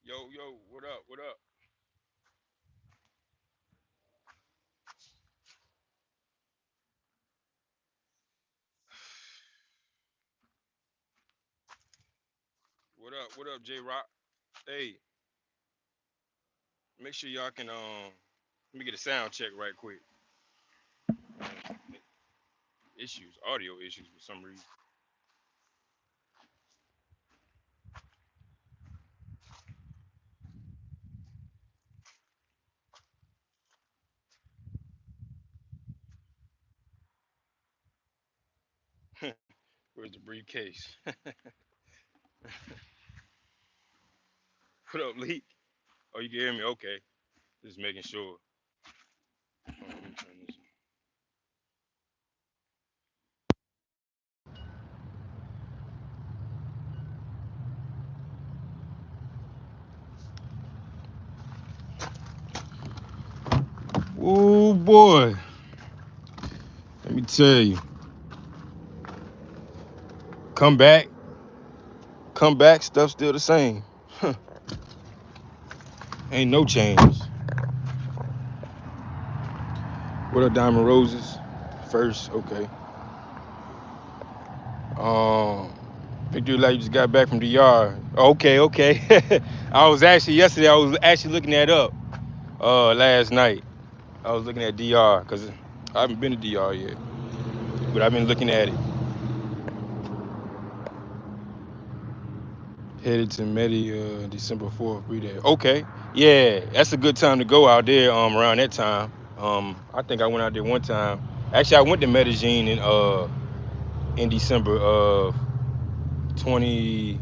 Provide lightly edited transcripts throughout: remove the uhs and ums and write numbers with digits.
Yo, what up? What up? What up? What up, J Rock? Hey, make sure y'all can let me get a sound check right quick. Issues, audio issues for some reason. Where's the briefcase? What up, Leak? Oh, you can hear me? Okay. Just making sure. Let me turn this. Oh boy. Let me tell you. Come back. Come back, stuff still the same. Ain't no change. What up, Diamond Roses? First, okay. Um, Victor, like you just got back from the yard. Okay. I was actually looking that up last night. I was looking at DR because I haven't been to DR yet, but I've been looking at it. Headed to Medi December 4th, 3 days. Okay, yeah, that's a good time to go out there. Around that time. I think I went out there one time. Actually, I went to Medellin in December of 20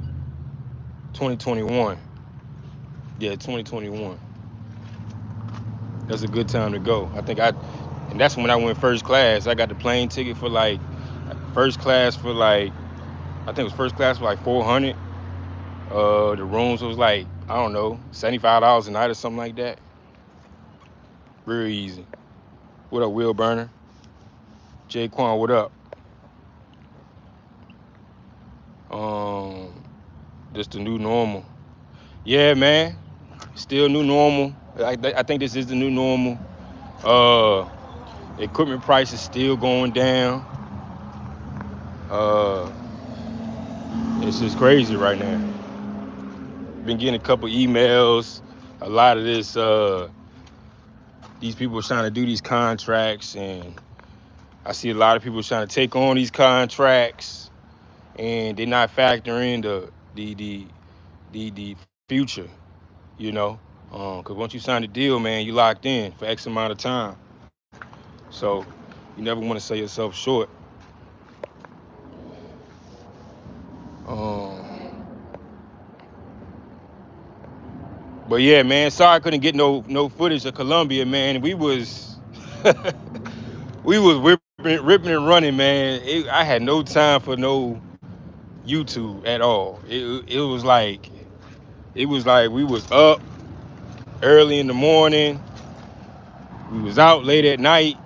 2021. Yeah, 2021. That's a good time to go. And that's when I went first class. I got the plane ticket for like first class for like, I think it was first class for like 400. The rooms was like, I don't know, $75 a night or something like that. Real easy. What up, Will Burner? Jay Quan, what up? Um, just the new normal. Yeah, man. Still new normal. I think this is the new normal. Uh, Equipment prices still going down. Uh, it's just crazy right now. Been getting a couple emails. A lot of this, these people trying to do these contracts, and I see a lot of people trying to take on these contracts, and they're not factoring the future, you know. Because once you sign the deal, man, you locked in for X amount of time. So you never want to sell yourself short. Um, but yeah, man, sorry I couldn't get no footage of Colombia, man. We was ripping and running, man. I had no time for no YouTube at all. It was like we was up early in the morning, we was out late at night,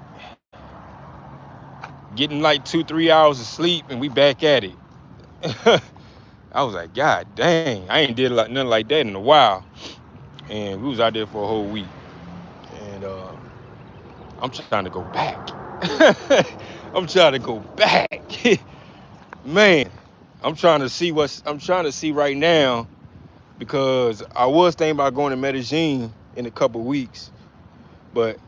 getting like 2 3 hours of sleep, and we back at it. I was like, God dang, I ain't did like nothing like that in a while, and we was out there for a whole week, and I'm trying to go back. I'm trying to go back, man. I'm trying to see right now because I was thinking about going to Medellin in a couple weeks, but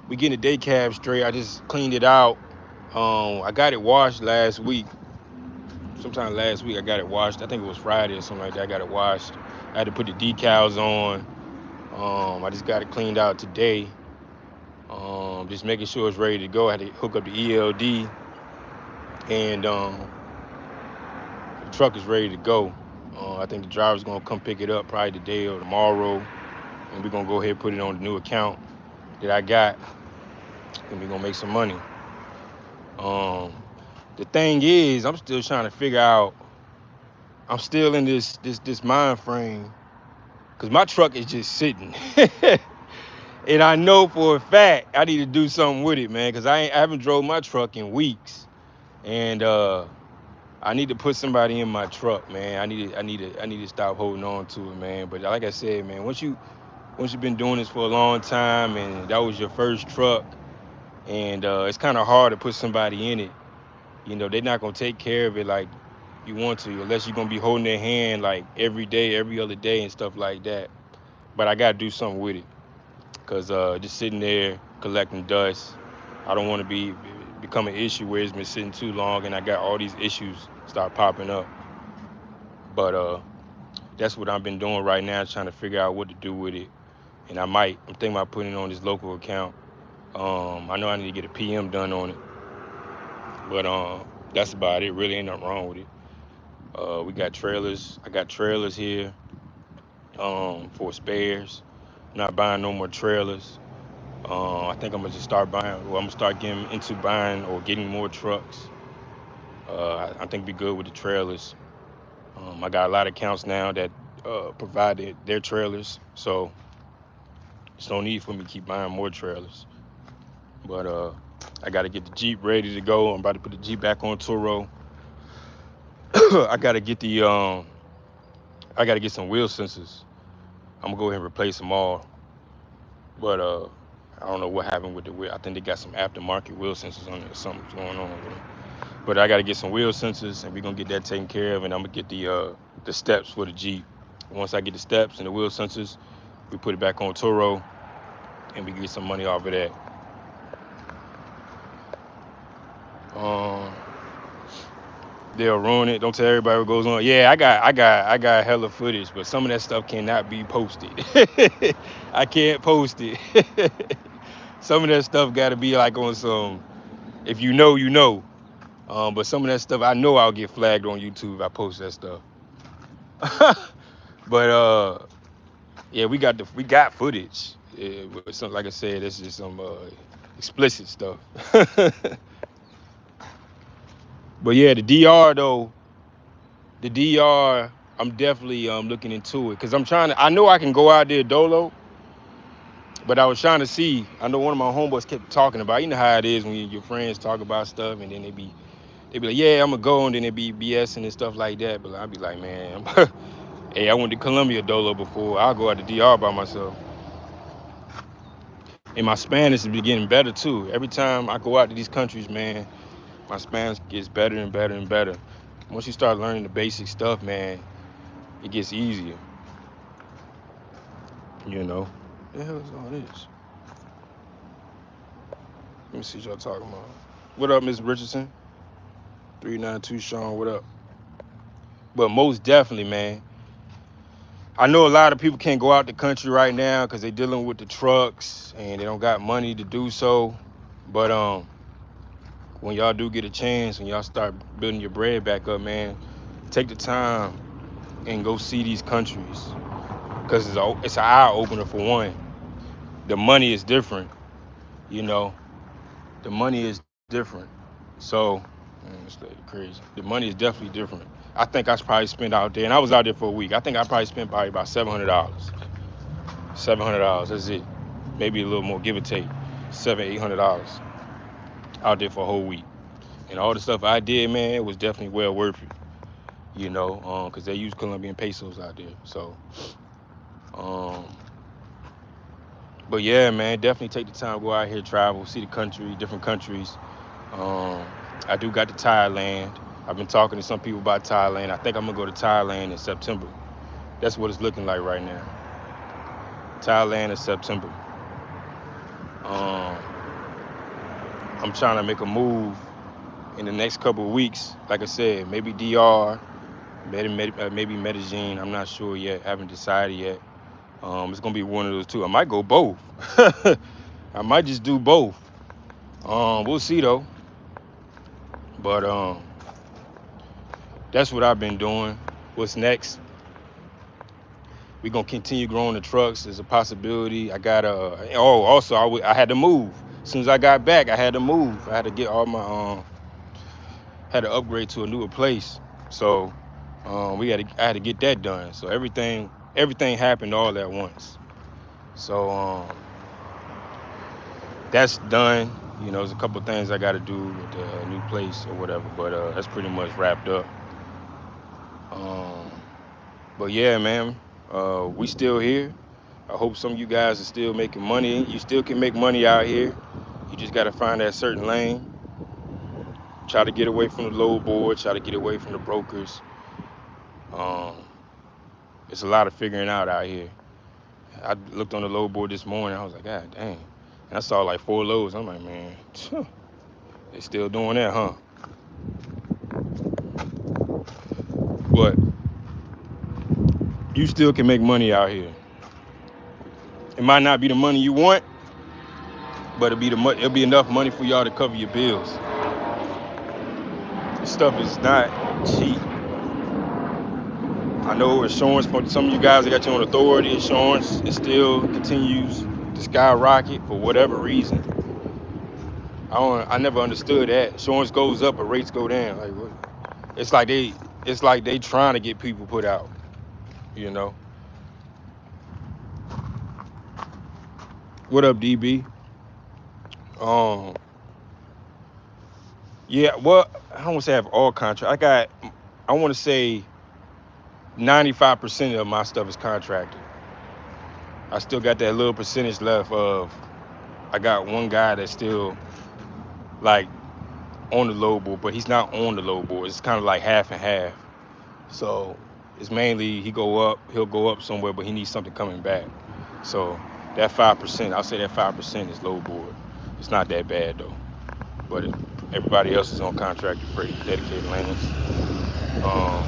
we getting the day cab straight. I just cleaned it out. I got it washed last week. Sometime last week I got it washed. I think it was Friday or something like that. I got it washed. I had to put the decals on. I just got it cleaned out today. Just making sure it's ready to go. I had to hook up the ELD, and the truck is ready to go. I think the driver's gonna come pick it up probably today or tomorrow, and we're gonna go ahead and put it on the new account that I got, and we're gonna make some money. Um, the thing is, I'm still trying to figure out. I'm still in this mind frame because my truck is just sitting, and I know for a fact I need to do something with it, man. Because I haven't drove my truck in weeks, and I need to put somebody in my truck, man. I need to stop holding on to it, man. But like I said, man, once you've been doing this for a long time and that was your first truck, and it's kind of hard to put somebody in it. You know, they're not gonna take care of it like you want to, unless you're gonna be holding their hand like every day, every other day, and stuff like that. But I gotta do something with it, cause just sitting there collecting dust, I don't want to become an issue where it's been sitting too long and I got all these issues start popping up. But that's what I've been doing right now, trying to figure out what to do with it. And I'm thinking about putting it on this local account. I know I need to get a PM done on it, but that's about it. Really ain't nothing wrong with it. We got trailers. I got trailers here for spares. I'm not buying no more trailers. I think I'm gonna just start buying. Well, I'm gonna start getting into buying or getting more trucks. I think be good with the trailers. I got a lot of accounts now that provide their trailers, so there's no need for me to keep buying more trailers. But I got to get the Jeep ready to go. I'm about to put the Jeep back on Turo. I got to get I got to get some wheel sensors. I'm gonna go ahead and replace them all. But I don't know what happened with the wheel. I think they got some aftermarket wheel sensors on there. Something's going on with them. But I got to get some wheel sensors, and we're gonna get that taken care of. And I'm gonna get the steps for the Jeep. Once I get the steps and the wheel sensors, we put it back on Turo, and we get some money off of that. Um, they'll ruin it. Don't tell everybody what goes on. Yeah, I got hella footage, but some of that stuff cannot be posted. I can't post it. Some of that stuff got to be like on some. If you know, you know. But some of that stuff, I know I'll get flagged on YouTube if I post that stuff. But yeah, we got footage. Yeah, but some, like I said, this is some explicit stuff. But yeah, the DR though, the DR, I'm definitely looking into it because I'm trying to. I know I can go out there dolo, but I was trying to see. I know one of my homeboys kept talking about. You know how it is when your friends talk about stuff and then they be like, yeah, I'm gonna go, and then they be BSing and stuff like that. But I'd be like, man, hey, I went to Colombia dolo before. I'll go out to DR by myself. And my Spanish is getting better too. Every time I go out to these countries, man, my Spanish gets better and better and better. Once you start learning the basic stuff, man, it gets easier. You know. What the hell is all this? Let me see what y'all talking about. What up, Miss Richardson? 392 Sean, what up? But most definitely, man. I know a lot of people can't go out the country right now because they're dealing with the trucks and they don't got money to do so. But when y'all do get a chance, when y'all start building your bread back up, man, take the time and go see these countries because it's an eye opener for one. The money is different, you know. The money is different. So, man, this lady crazy. The money is definitely different. I think I probably spent out there, and I was out there for a week. I think I probably spent probably about $700. $700. That's it. Maybe a little more, give or take. $800 out there for a whole week. And all the stuff I did, man, it was definitely well worth it. You know, because they use Colombian pesos out there. So, um, but yeah, man, definitely take the time, go out here, travel, see the country, different countries. Um, I do got to Thailand. I've been talking to some people about Thailand. I think I'm gonna go to Thailand in September. That's what it's looking like right now. Thailand in September. Um, I'm trying to make a move in the next couple of weeks. Like I said, maybe DR, maybe Medellin. I'm not sure yet. Haven't decided yet. It's gonna be one of those two. I might go both. I might just do both. We'll see though. But that's what I've been doing. What's next? We're gonna continue growing the trucks. There's a possibility. I got also I had to move. As soon as I got back, I had to move. I had to get all my had to upgrade to a newer place. So I had to get that done. So everything happened all at once. So that's done. There's a couple of things I got to do with the new place or whatever, but that's pretty much wrapped up. Um, but yeah, man, we still here. I hope some of you guys are still making money. You still can make money out here. You just got to find that certain lane. Try to get away from the low board. Try to get away from the brokers. Um, it's a lot of figuring out here. I looked on the low board this morning. I was like, God dang. And I saw like 4 lows. I'm like, man, they still doing that, huh? But you still can make money out here. It might not be the money you want, but it'll be enough money for y'all to cover your bills. This stuff is not cheap. I know insurance for some of you guys that got your own authority, insurance, it still continues to skyrocket for whatever reason. I never understood that. Insurance goes up, but rates go down. Like what? It's like they trying to get people put out, you know. What up, DB? Um, yeah, well, I don't want to say I have all contract. I want to say 95% of my stuff is contracted. I still got that little percentage left of. I got one guy that's still like on the low board, but he's not on the low board. It's kind of like half and half. So it's mainly he'll go up somewhere, but he needs something coming back. So that 5%, I'll say that 5% is low board. It's not that bad though. But everybody else is on contracted freight, dedicated lanes. Um,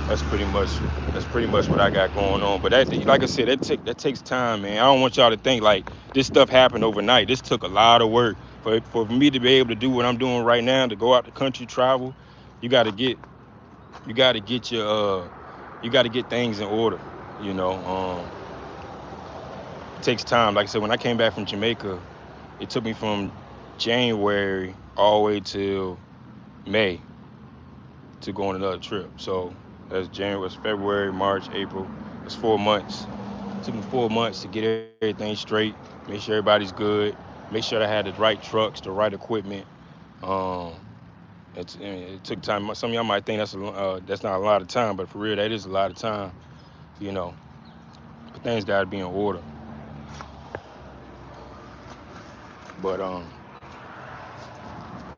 that's pretty much what I got going on. But that, like I said, that takes time, man. I don't want y'all to think like this stuff happened overnight. This took a lot of work for me to be able to do what I'm doing right now, to go out the country, travel. You got to get you got to get your you got to get things in order. You know, it takes time. Like I said, when I came back from Jamaica, it took me from January all the way till May to go on another trip. So that's January, was February, March, April. It's 4 months. It took me 4 months to get everything straight, make sure everybody's good, make sure I had the right trucks, the right equipment. Um, it took time. Some of y'all might think that's not a lot of time, but for real, that is a lot of time. You know, but things got to be in order. But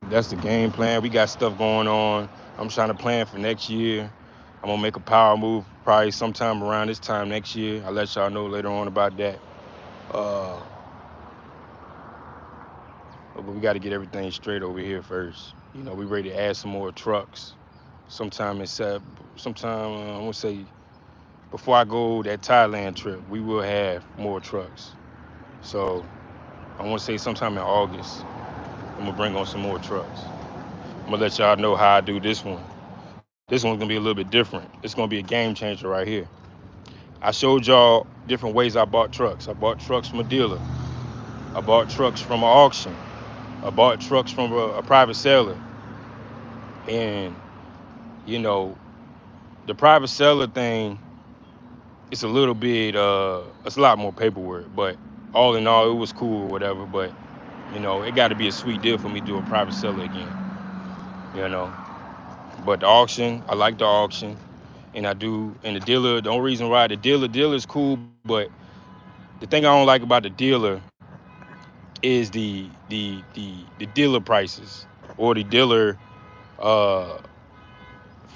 that's the game plan. We got stuff going on. I'm trying to plan for next year. I'm gonna make a power move probably sometime around this time next year. I'll let y'all know later on about that. Uh, but we got to get everything straight over here first. We ready to add some more trucks. Sometime in sometime I want to say before I go that Thailand trip, we will have more trucks. So I want to say sometime in August, I'm gonna bring on some more trucks. I'm gonna let y'all know how I do this one. This one's gonna be a little bit different. It's gonna be a game changer right here. I showed y'all different ways I bought trucks. I bought trucks from a dealer. I bought trucks from an auction. I bought trucks from a private seller. And, you know, the private seller thing, it's a little bit, it's a lot more paperwork. But all in all, it was cool or whatever. But, it got to be a sweet deal for me to do a private seller again, you know. But the auction, I like the auction. And I do, and the dealer, the only reason why dealer is cool, but the thing I don't like about the dealer is the dealer prices or the dealer uh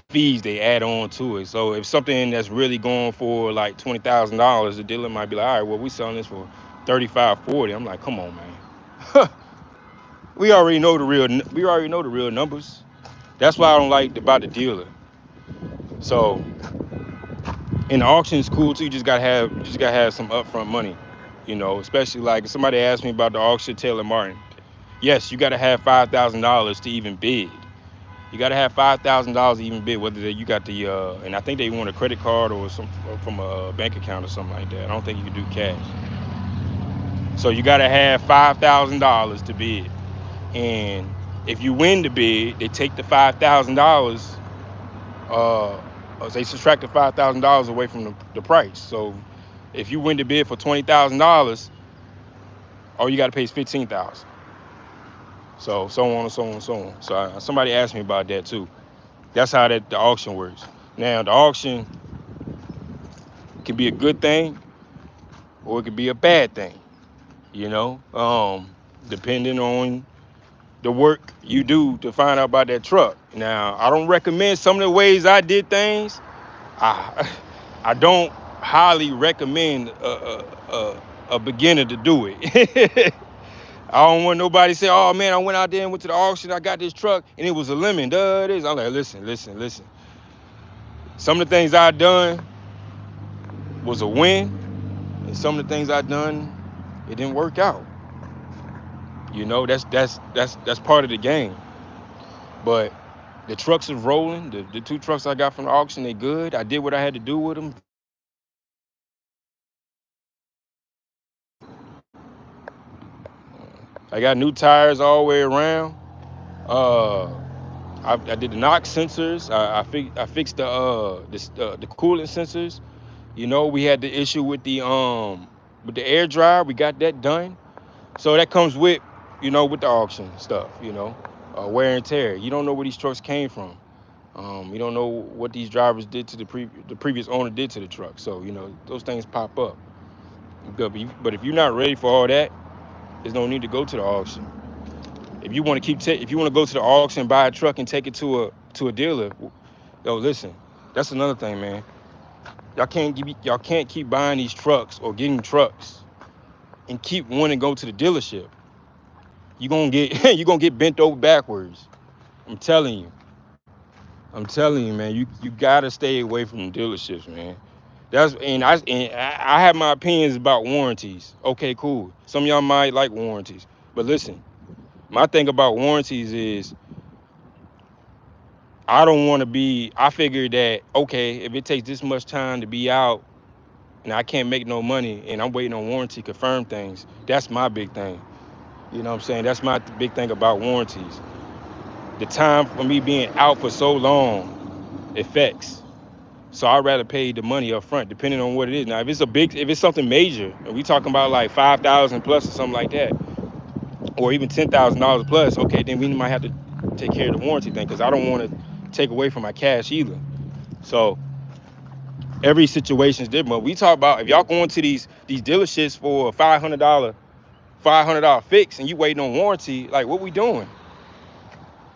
fees they add on to it. So if something that's really going for like $20,000, the dealer might be like, all right, well, we selling this for 35, 40. I'm like, come on, man. We already know the real numbers. That's why I don't like about the dealer. So and the auction is cool too. You just gotta have some upfront money. Especially like if somebody asked me about the auction Taylor Martin. Yes, you gotta have $5,000 to even bid. You got to have $5,000 to even bid. Whether you got the and I think they want a credit card or some from a bank account or something like that. I don't think you can do cash. So you got to have $5,000 to bid. And if you win the bid, they take the $5,000. They subtract the $5,000 away from the price. So if you win the bid for $20,000, All you got to pay is 15,000. So on and so on and so on. So somebody asked me about that too. That's how the auction works. Now the auction can be a good thing or it could be a bad thing. You know, depending on the work you do to find out about that truck. Now I don't recommend some of the ways I did things. I I don't highly recommend a beginner to do it. I don't want nobody to say, "Oh man, I went out there and went to the auction. I got this truck and it was a lemon." Duh, it is. I'm like, listen. Some of the things I done was a win, and some of the things I done, it didn't work out. You know, that's part of the game. But the trucks is rolling. The two trucks I got from the auction, they good. I did what I had to do with them. I got new tires all the way around. Uh, I did the knock sensors. I fixed the coolant sensors. You know, we had the issue with the air dryer. We got that done. So that comes with, with the auction stuff. Wear and tear. You don't know where these trucks came from. You don't know what these drivers did to the previous owner did to the truck. So those things pop up. But if you're not ready for all that, there's no need to go to the auction. If you want to if you want to go to the auction, buy a truck and take it to a dealer, yo, listen, that's another thing, man. Y'all can't keep buying these trucks or getting trucks and keep wanting to go to the dealership. You're gonna get you're gonna get bent over backwards. I'm telling you. I'm telling you, man. You gotta stay away from the dealerships, man. I have my opinions about warranties. Okay, cool. Some of y'all might like warranties, but listen, my thing about warranties is I don't want to be. I figure that okay, if it takes this much time to be out and I can't make no money and I'm waiting on warranty to confirm things, that's my big thing. You know what I'm saying? That's my big thing about warranties. The time for me being out for so long affects. So I'd rather pay the money up front, depending on what it is. Now, if it's something major, and we talking about like 5,000 plus or something like that, or even $10,000 plus, okay, then we might have to take care of the warranty thing because I don't want to take away from my cash either. So every situation is different. But we talk about if y'all going to these dealerships for a $500 fix and you waiting on warranty, like what we doing?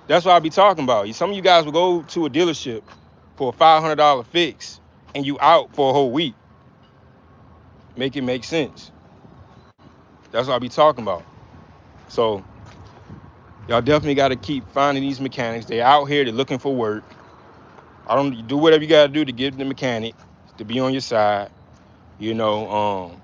That's what I be talking about. Some of you guys will go to a dealership for a $500 fix and you out for a whole week. Make it make sense. That's what I be talking about. So y'all definitely got to keep finding these mechanics. They out here, they're looking for work. I don't do whatever you got to do to get the mechanic to be on your side. You know,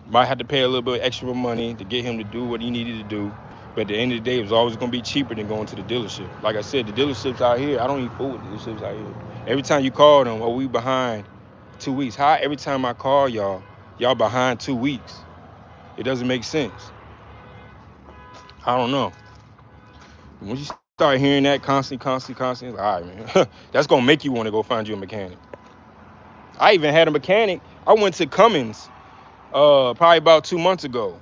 might have to pay a little bit extra money to get him to do what he needed to do. But at the end of the day, it was always going to be cheaper than going to the dealership. Like I said, the dealerships out here, I don't even fool with the dealerships out here. Every time you call them, we behind 2 weeks. How every time I call y'all behind 2 weeks? It doesn't make sense. I don't know. When you start hearing that constantly, it's like, all right, man, that's going to make you want to go find you a mechanic. I even had a mechanic. I went to Cummins probably about 2 months ago.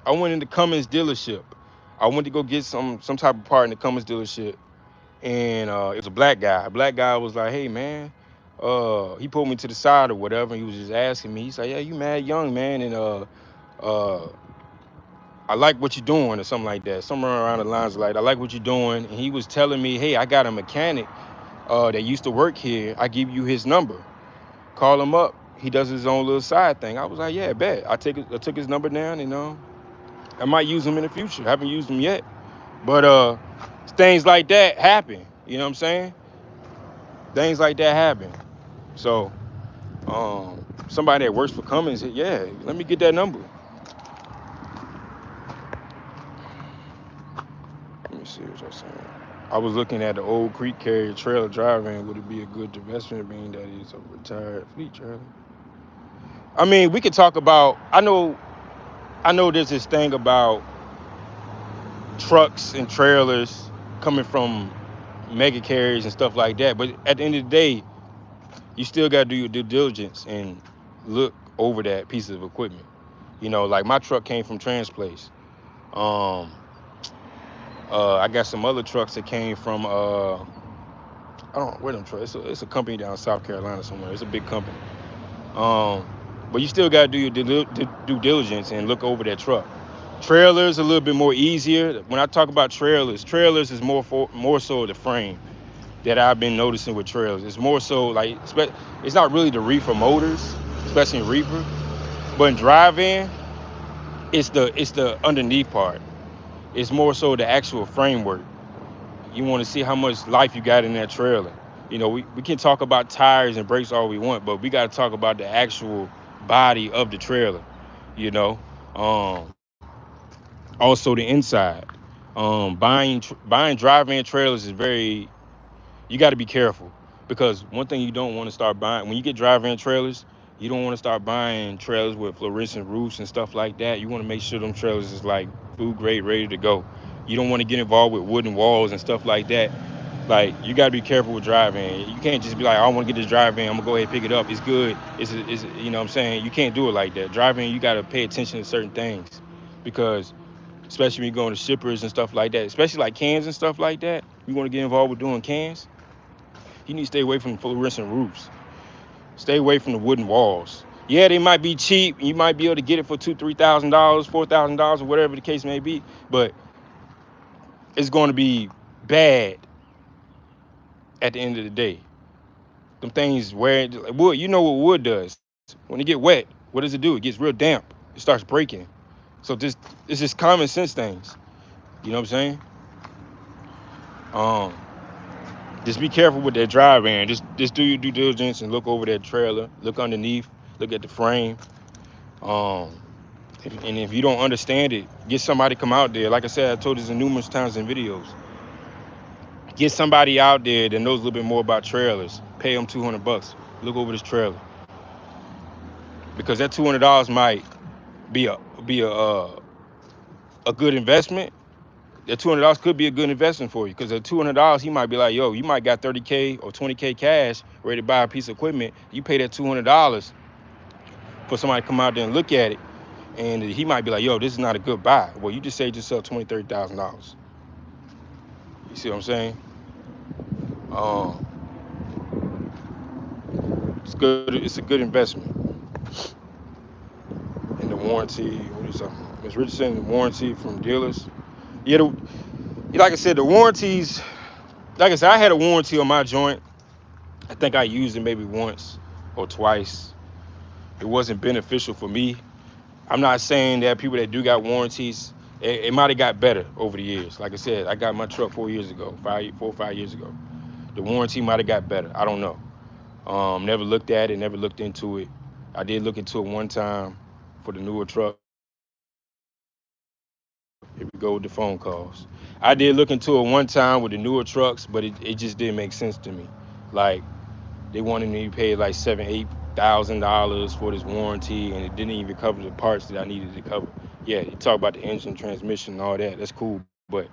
I went into Cummins dealership. I went to go get some type of part in the Cummins dealership, and it was a black guy. A black guy was like, "Hey, man," he pulled me to the side or whatever. And he was just asking me. He's like, "Yeah, you mad young, man, and uh, I like what you're doing," or something like that. Somewhere around the lines like, "I like what you're doing." And he was telling me, "Hey, I got a mechanic that used to work here. I give you his number. Call him up. He does his own little side thing." I was like, "Yeah, bet." I took his number down, and I might use him in the future. Haven't used him yet, but things like that happen. You know what I'm saying? Things like that happen. So somebody that works for Cummins said, "Yeah, let me get that number." Let me see what you're saying. I was looking at the old creek carrier trailer driver, and would it be a good investment being that it's a retired fleet trailer? I mean, we could talk about. I know. There's this thing about trucks and trailers coming from mega carriers and stuff like that. But at the end of the day, you still got to do your due diligence and look over that piece of equipment. Like my truck came from Transplace. Um, I got some other trucks that came from I don't where them trucks. It's a company down in South Carolina somewhere. It's a big company. Um, but you still gotta do your due diligence and look over that truck. Trailers a little bit more easier. When I talk about trailers is more so the frame that I've been noticing with trailers. It's more so like it's not really the reefer motors, especially in reefer, but in drive-in, it's the underneath part. It's more so the actual framework. You want to see how much life you got in that trailer. We can talk about tires and brakes all we want, but we got to talk about the actual body of the trailer. You know, um, Also the inside. Buying drive-in trailers is very. You got to be careful because one thing you don't want to start buying when you get drive-in trailers, you don't want to start buying trailers with fluorescent roofs and stuff like that. You want to make sure them trailers is like food grade, ready to go. You don't want to get involved with wooden walls and stuff like that. Like you gotta be careful with driving. You can't just be like, I want to get this drive-in. I'm gonna go ahead and pick it up. It's good. It's you know what I'm saying. You can't do it like that. Driving, you gotta pay attention to certain things, because especially when you go to shippers and stuff like that, especially like cans and stuff like that. You want to get involved with doing cans. You need to stay away from fluorescent roofs. Stay away from the wooden walls. Yeah, they might be cheap. You might be able to get it for $2,000, $3,000, $4,000, or whatever the case may be. But it's going to be bad at the end of the day. Them things wear like wood. You know what wood does? When it get wet, what does it do? It gets real damp. It starts breaking. So it's just common sense things. You know what I'm saying? Um, just be careful with that drive-in. Just do your due diligence and look over that trailer. Look underneath. Look at the frame. Um, and if you don't understand it, get somebody to come out there. Like I said, I told this numerous times in videos. Get somebody out there that knows a little bit more about trailers. Pay them $200. Look over this trailer, because that $200 might be a good investment. That $200 could be a good investment for you, because at $200 he might be like, yo, you might got 30K or 20K cash ready to buy a piece of equipment. You pay that $200 for somebody to come out there and look at it, and he might be like, yo, this is not a good buy. Well, you just saved yourself $20,000, $30,000. You see what I'm saying? Um, it's good. It's a good investment. And the warranty, what is something? Ms. Richardson, warranty from dealers. Yeah, like I said, the warranties. Like I said, I had a warranty on my joint. I think I used it maybe once or twice. It wasn't beneficial for me. I'm not saying that people that do got warranties, it might have got better over the years. Like I said, I got my truck 4 years ago, 4 or 5 years ago. The warranty might have got better. I don't know. Never looked at it, never looked into it. I did look into it one time for the newer trucks. Here we go with the phone calls. I did look into it one time with the newer trucks, but it just didn't make sense to me. Like they wanted me to pay like $7,000, $8,000 for this warranty, and it didn't even cover the parts that I needed to cover. Yeah, you talk about the engine, transmission, and all that. That's cool, but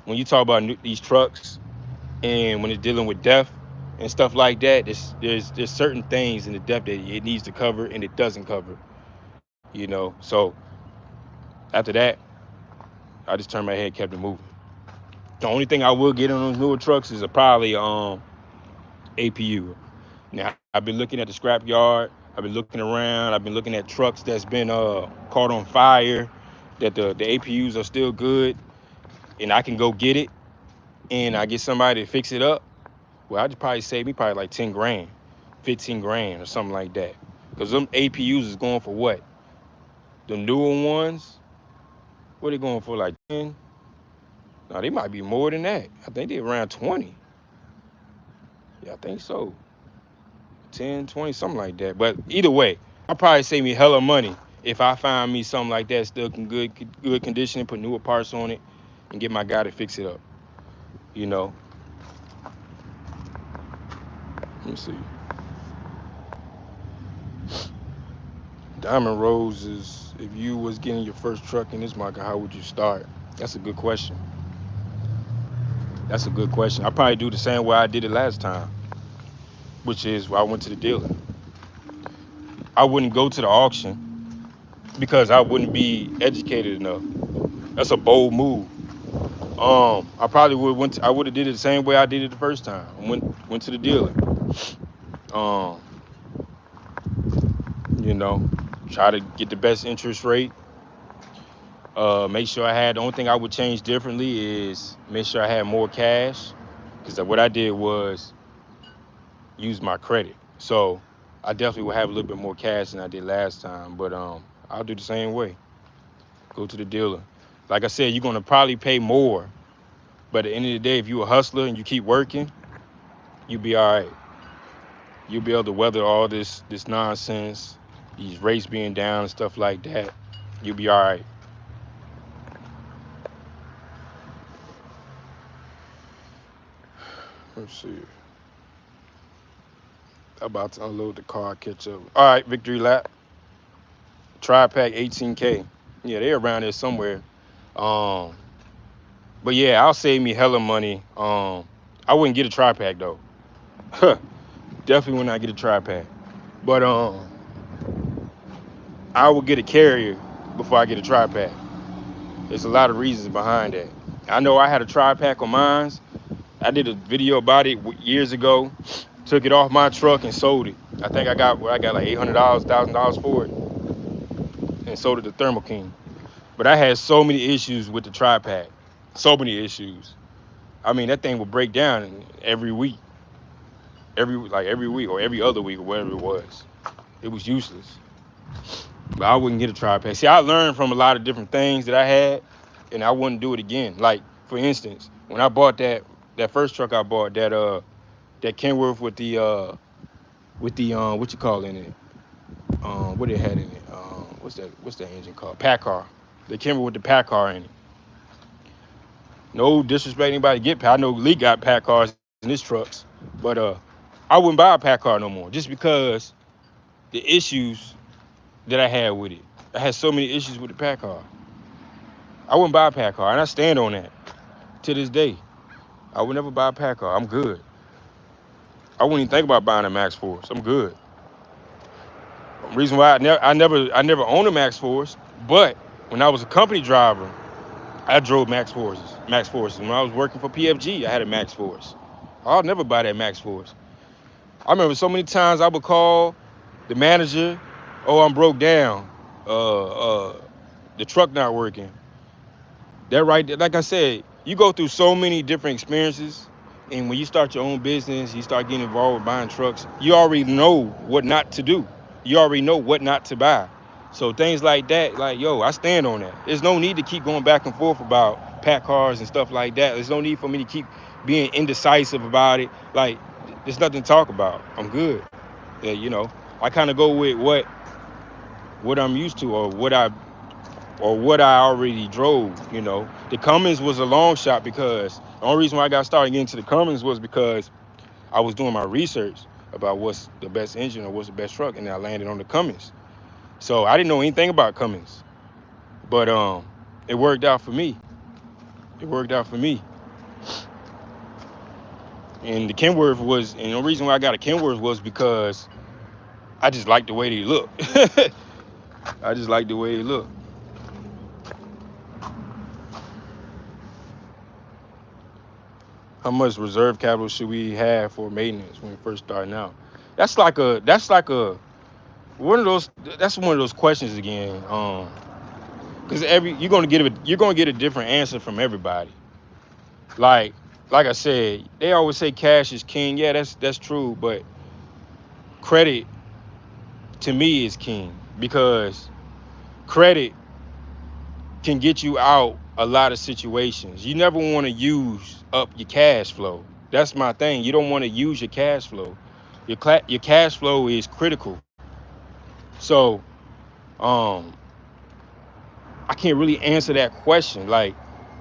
when you talk about these trucks and when it's dealing with depth and stuff like that, there's certain things in the depth that it needs to cover and it doesn't cover. So after that, I just turned my head, kept it moving. The only thing I will get on those newer trucks is probably APU. Now I've been looking at the scrap yard. I've been looking around. I've been looking at trucks that's been caught on fire, that the APUs are still good, and I can go get it, and I get somebody to fix it up. Well, I'd probably save me probably like 10 grand, 15 grand or something like that. Because them APUs is going for what? The newer ones, what are they going for, like 10? No, they might be more than that. I think they're around 20. Yeah, I think so. 10, 20, something like that. But either way, I'll probably save me hella money if I find me something like that still in good condition, put newer parts on it, and get my guy to fix it up. You know. Let me see. Diamond Roses, if you was getting your first truck in this market, how would you start? That's a good question. That's a good question. I probably do the same way I did it last time, which is I went to the dealer. I wouldn't go to the auction. because I wouldn't be educated enough. That's a bold move. I probably I would have did it the same way I did it the first time. I went to the dealer. Um, you know, try to get the best interest rate. Make sure I had. The only thing I would change differently is make sure I had more cash, because what I did was use my credit. So I definitely will have a little bit more cash than I did last time. But I'll do the same way. Go to the dealer. Like I said, you're gonna probably pay more, but at the end of the day, if you're a hustler and you keep working, you'll be all right. You'll be able to weather all this nonsense, these rates being down and stuff like that. You'll be all right. Let's see. About to unload the car, catch up. All right, victory lap. Tri-Pack 18K. Yeah, they're around there somewhere. Um, but yeah, I'll save me hella money. I wouldn't get a Tri-Pack though. Definitely would not get a Tri-Pack. But I would get a carrier before I get a Tri-Pack. There's a lot of reasons behind that. I know I had a Tri-Pack on mine. I did a video about it years ago. Took it off my truck and sold it. I got like $800, $1,000 for it, and sold it to Thermo King. But I had so many issues with the Tri-Pack. So many issues. I mean, that thing would break down every week. Every week or every other week or whatever it was. It was useless. But I wouldn't get a Tri-Pack. See, I learned from a lot of different things that I had, and I wouldn't do it again. Like, for instance, when I bought that first truck I bought, that Kenworth with the what you call in it? What it had in it? What's that engine called? Pack car. The Kenworth with the pack car in it. No disrespect anybody get pack. I know Lee got pack cars in his trucks, but I wouldn't buy a pack car no more just because the issues that I had with it. I had so many issues with the pack car. I wouldn't buy a pack car, and I stand on that to this day. I would never buy a pack car. I'm good. I wouldn't even think about buying a Max Force. I'm good. Reason why I never owned a Max Force, but when I was a company driver, I drove Max Forces. Max Forces. When I was working for PFG, I had a Max Force. I'll never buy that Max Force. I remember so many times I would call the manager, "Oh, I'm broke down. The truck not working." That right there, like I said, you go through so many different experiences, and when you start your own business, you start getting involved with buying trucks, you already know what not to do. You already know what not to buy. So things like that, like, yo, I stand on that. There's no need to keep going back and forth about pack cars and stuff like that. There's no need for me to keep being indecisive about it. Like, there's nothing to talk about. I'm good. Yeah, I kind of go with what I'm used to, or what I already drove. The Cummins was a long shot, because the only reason why I got started getting into the Cummins was because I was doing my research about what's the best engine or what's the best truck, and I landed on the Cummins. So I didn't know anything about Cummins, but it worked out for me. It worked out for me. And the reason why I got a Kenworth was because I just liked the way they look. I just liked the way they look. How much reserve capital should we have for maintenance when we first starting out? That's one of those that's one of those questions again. Because you're gonna get a different answer from everybody. Like like I said, they always say cash is king. Yeah, that's true, but credit to me is king, because credit can get you out a lot of situations. You never want to use up your cash flow. That's my thing. You don't want to use your cash flow. Your cash flow is critical. So, um, I can't really answer that question.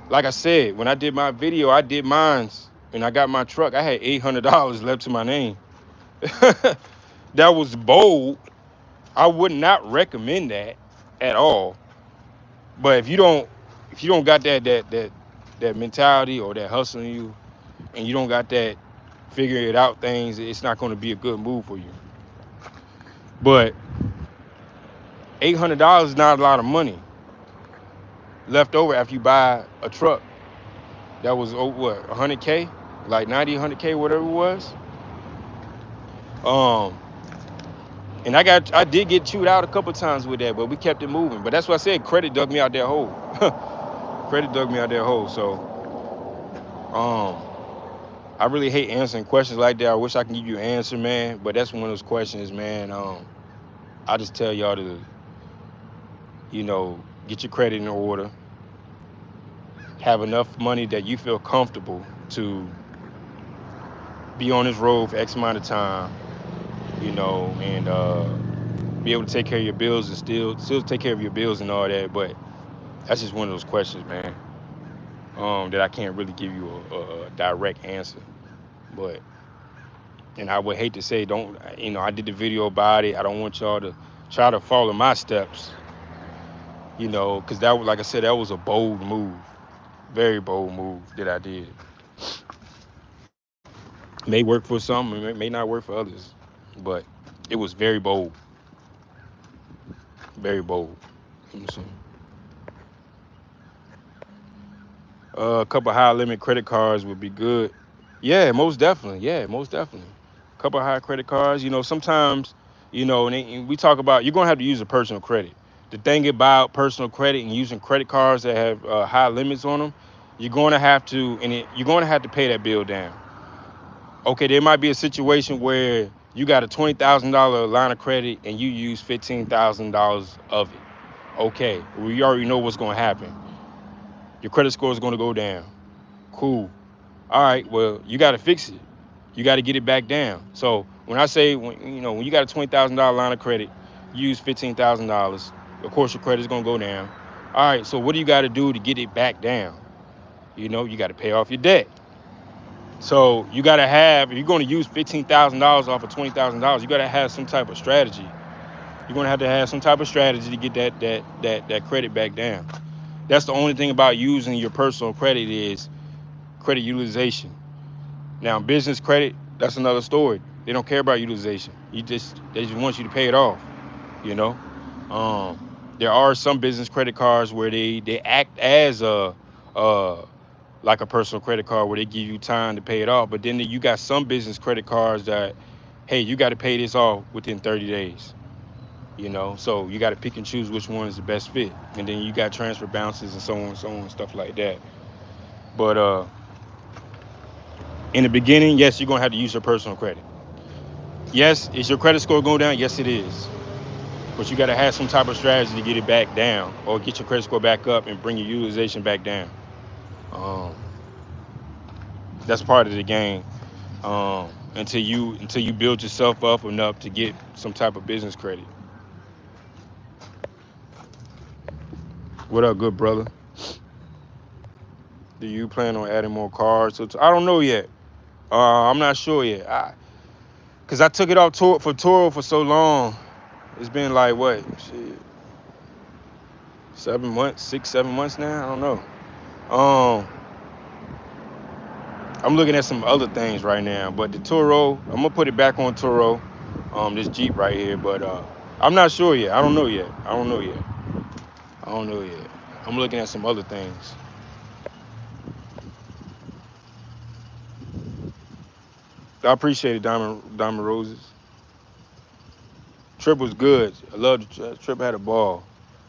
Like I said, when I did my video, I did mines and I got my truck. I had $800 left to my name. That was bold. I would not recommend that at all. But if you don't got that mentality or that hustle in you, and you don't got that figure it out things, it's not going to be a good move for you. But $800 is not a lot of money left over after you buy a truck that was what 100K, like 90, 100K, whatever it was. Um, and I did get chewed out a couple times with that, but we kept it moving. But that's what I said. Credit dug me out that hole. Credit dug me out that hole. So um, I really hate answering questions like that. I wish I can give you an answer, man. But that's one of those questions, man. I just tell y'all to, get your credit in order, have enough money that you feel comfortable to be on this road for X amount of time, and be able to take care of your bills and still take care of your bills and all that. But that's just one of those questions, man, that I can't really give you a direct answer. But and I would hate to say don't, I did the video about it. I don't want y'all to try to follow my steps, because that was, like I said, that was a bold move, very bold move that I did. May work for some, it may not work for others, but it was very bold, very bold. Let me see. A couple high limit credit cards would be good. Yeah, most definitely. Yeah, most definitely. A couple high credit cards. Sometimes, and we talk about you're gonna have to use a personal credit. The thing about personal credit and using credit cards that have high limits on them, you're gonna have to pay that bill down. Okay, there might be a situation where you got a $20,000 line of credit and you use $15,000 of it. Okay, we already know what's gonna happen. Your credit score is gonna go down. Cool. All right, well, you got to fix it. You got to get it back down. So when I say, when you got a $20,000 line of credit, you use $15,000. Of course, your credit's gonna go down. All right, so what do you got to do to get it back down? You got to pay off your debt. So you got to have, if you're going to use $15,000 off of $20,000, you got to have some type of strategy. You're going to have some type of strategy to get that credit back down. That's the only thing about using your personal credit is credit utilization. Now, business credit, that's another story. They don't care about utilization. They just want you to pay it off. You know, there are some business credit cards where they act as uh, like a personal credit card where they give you time to pay it off. But then you got some business credit cards that, hey, you got to pay this off within 30 days. So you got to pick and choose which one is the best fit. And then you got transfer bounces and so on, stuff like that. But in the beginning, yes, you're gonna have to use your personal credit. Yes, is your credit score going down? Yes, it is. But you got to have some type of strategy to get it back down, or get your credit score back up and bring your utilization back down. Um, that's part of the game. Until you build yourself up enough to get some type of business credit. What up, good brother? Do you plan on adding more cars? I don't know yet. I'm not sure yet. Cause I took it off for Toro for so long. It's been like what? Shit, 7 months, 6, 7 months now. I don't know. Um, I'm looking at some other things right now, but the Toro, I'm gonna put it back on Toro. This Jeep right here, but I'm not sure yet. I don't know yet. I don't know yet. I don't know yet. I'm looking at some other things. I appreciate it, Diamond Roses. Trip was good. I loved the trip. Had a ball.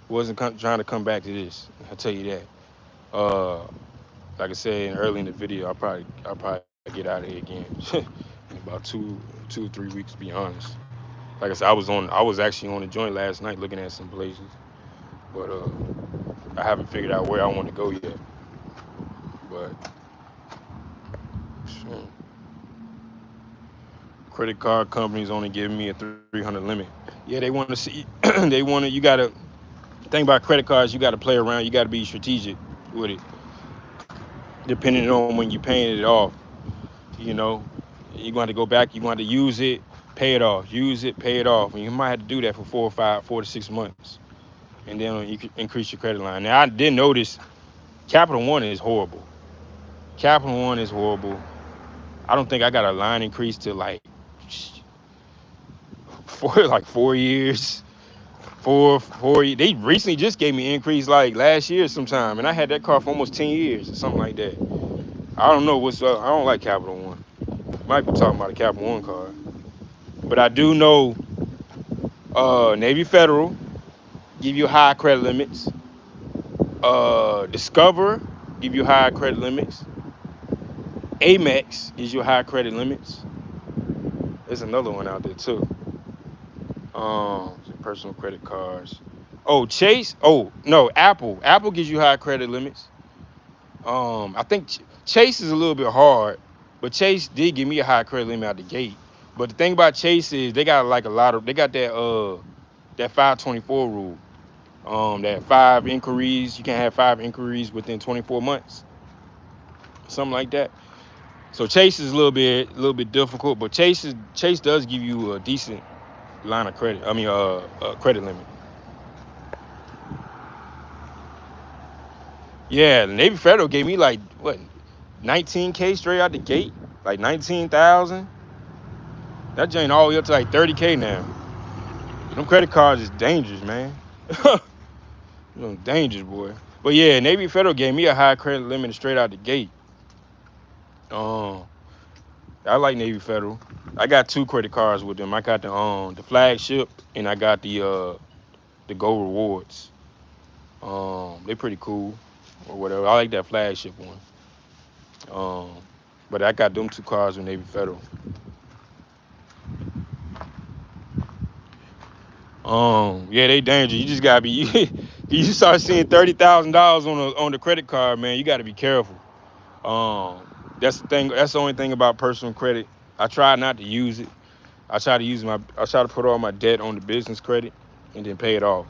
Wasn't trying to come back to this. I'll tell you that. Uh, like I said early in the video, I'll probably get out of here again in about 2 or 3 weeks. To be honest. Like I said, I was actually on the joint last night looking at some places, but I haven't figured out where I want to go yet. But shit, credit card companies only giving me a 300 limit. Yeah, they want to see. They want to. You gotta think about credit cards. You got to play around. You got to be strategic with it, depending on when you're paying it off. You know, you're going to go back. You're going to use it, pay it off. Use it, pay it off. And you might have to do that for 4 to 6 months, and then you can increase your credit line. Now, I did notice Capital One is horrible. Capital One is horrible. I don't think I got a line increase to like for like 4 years. They recently just gave me an increase like last year sometime, and I had that car for almost 10 years or something like that. I don't know what's up. I don't like Capital One. Might be talking about a Capital One car, but I do know Navy Federal give you high credit limits. Discover give you high credit limits. Amex gives you high credit limits. There's another one out there too. Personal credit cards. Oh, Chase. Oh no, Apple. Apple gives you high credit limits. I think Chase is a little bit hard, but Chase did give me a high credit limit out the gate. But the thing about Chase is they got like a lot of they got that 524 rule. That 5 inquiries, you can have 5 inquiries within 24 months, something like that. So Chase is a little bit difficult, but Chase does give you a decent line of credit. I mean, credit limit. Yeah, the Navy Federal gave me like what, 19K straight out the gate, like 19,000. That joint all the way up to like 30K now. Them credit cards is dangerous, man. Dangerous, boy. But yeah, Navy Federal gave me a high credit limit straight out the gate. Um, I like Navy Federal. I got two credit cards with them. I got the flagship and I got the Go Rewards. They pretty cool or whatever. I like that flagship one. Um, but I got them two cards with Navy Federal. Yeah, they dangerous. You just gotta be. You start seeing $30,000 on the credit card, man. You gotta be careful. Um, that's the thing. That's the only thing about personal credit. I try not to use it. I try to put all my debt on the business credit and then pay it off.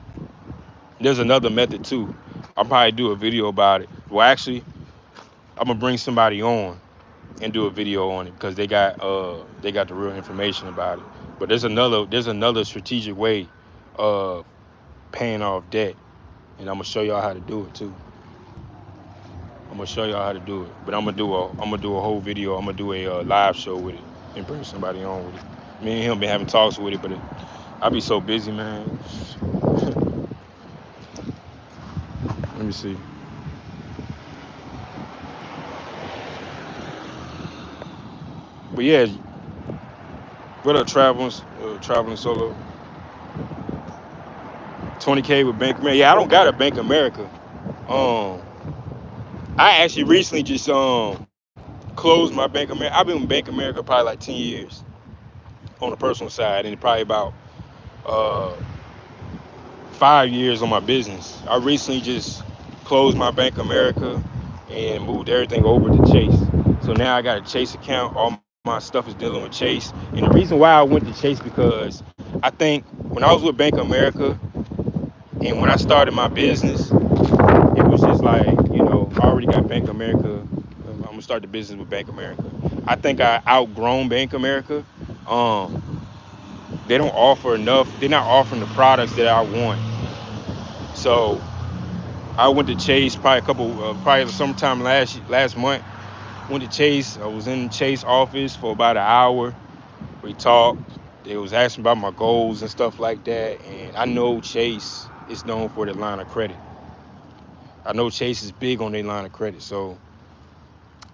There's another method too. I'll probably do a video about it. Well, actually, I'm gonna bring somebody on and do a video on it because they got the real information about it. But there's another strategic way of paying off debt, and I'm gonna show y'all how to do it too. I'm gonna show y'all how to do it. But I'm gonna do a whole video. I'm gonna do a live show with it and bring somebody on with it. Me and him been having talks with it, but I be so busy, man. Let me see. But yeah, what up, traveling solo? 20K with Bank America. Yeah, I don't got a Bank America. Um, I actually recently just closed my Bank America. I've been with Bank America probably like 10 years on the personal side, and probably about uh 5 years on my business. I recently just closed my Bank America and moved everything over to Chase. So now I got a Chase account. All my stuff is dealing with Chase. And the reason why I went to Chase because I think when I was with Bank America and when I started my business, it was just like, I already got Bank America. I'm gonna start the business with Bank America. I think I outgrown Bank America. Um, they don't offer enough. They're not offering the products that I want. So I went to Chase probably sometime last month. Went to Chase. I was in Chase office for about an hour. We talked. They was asking about my goals and stuff like that. And I know Chase is known for their line of credit. I know Chase is big on their line of credit. So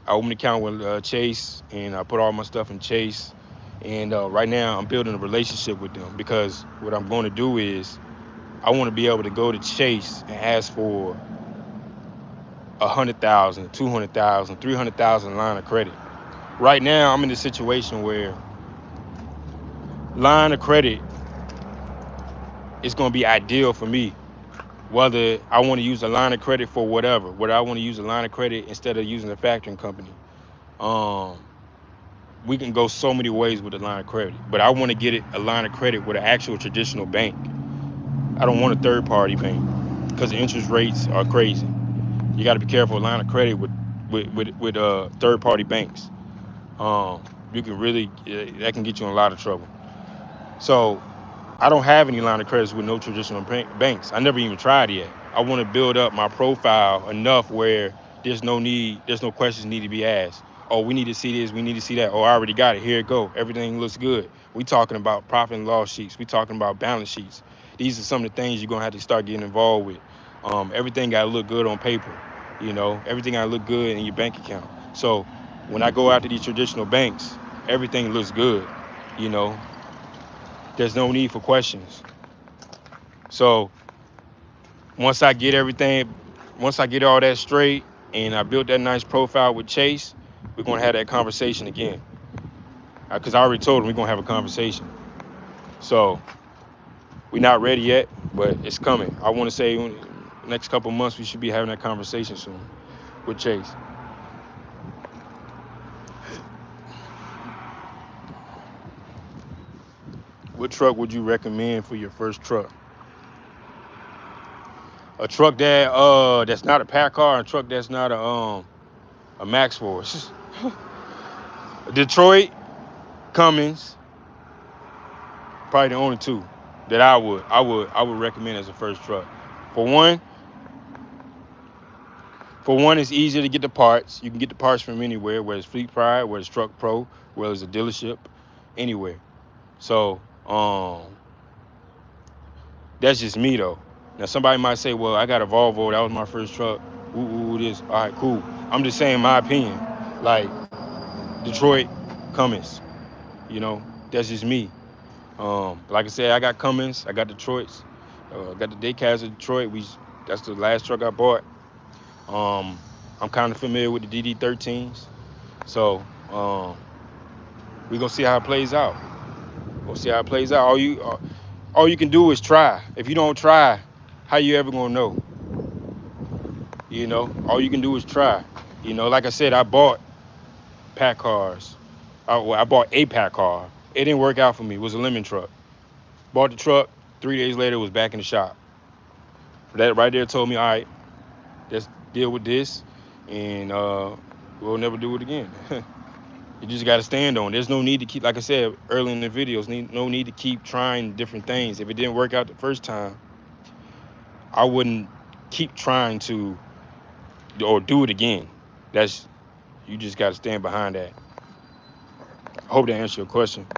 I opened an account with Chase and I put all my stuff in Chase. And right now I'm building a relationship with them because what I'm going to do is I want to be able to go to Chase and ask for 100,000, 200,000, 300,000 line of credit. Right now, I'm in a situation where line of credit is going to be ideal for me. Whether I want to use a line of credit for whether I want to use a line of credit instead of using a factoring company. Um, we can go so many ways with a line of credit, but I want to get a line of credit with an actual traditional bank. I don't want a third party bank because the interest rates are crazy. You got to be careful with line of credit with third party banks. You can really that can get you in a lot of trouble. So I don't have any line of credits with no traditional banks. I never even tried it yet. I want to build up my profile enough where there's no questions need to be asked. Oh, we need to see this, we need to see that. Oh, I already got it. Here it go. Everything looks good. We talking about profit and loss sheets. We talking about balance sheets. These are some of the things you're gonna have to start getting involved with. Everything gotta look good on paper. Everything gotta look good in your bank account. So when I go out to these traditional banks, everything looks good. You know, there's no need for questions. So once I get everything, once I get all that straight, and I built that nice profile with Chase, we're gonna have that conversation again. Because I already told him we're gonna have a conversation. So we're not ready yet, but it's coming. I want to say next couple months we should be having that conversation soon with Chase. What truck would you recommend for your first truck? A truck that's not a pack car, a truck that's not a Max Force. Detroit, Cummins, probably the only two that I would recommend as a first truck. For one, it's easier to get the parts. You can get the parts from anywhere, whether it's Fleet Pride, whether it's Truck Pro, whether it's a dealership, anywhere. So that's just me though. Now somebody might say, well, I got a Volvo, that was my first truck. Ooh, this. All right, cool. I'm just saying my opinion. Like Detroit, Cummins. That's just me. Like I said, I got Cummins, I got Detroit's, I got the Daycats of Detroit. That's the last truck I bought. Um, I'm kind of familiar with the DD13s, so we gonna see how it plays out. We'll see how it plays out. All you can do is try. If you don't try, how you ever gonna know? All you can do is try. Like I said, I bought pack cars. I bought a pack car. It didn't work out for me. It was a lemon truck. Bought the truck. 3 days later, it was back in the shop. That right there told me, all right, let's deal with this, and we'll never do it again. You just got to stand on it. There's no need to keep, like I said earlier in the videos, no need to keep trying different things. If it didn't work out the first time, I wouldn't keep trying to or do it again. That's You just got to stand behind that. I hope that answers your question.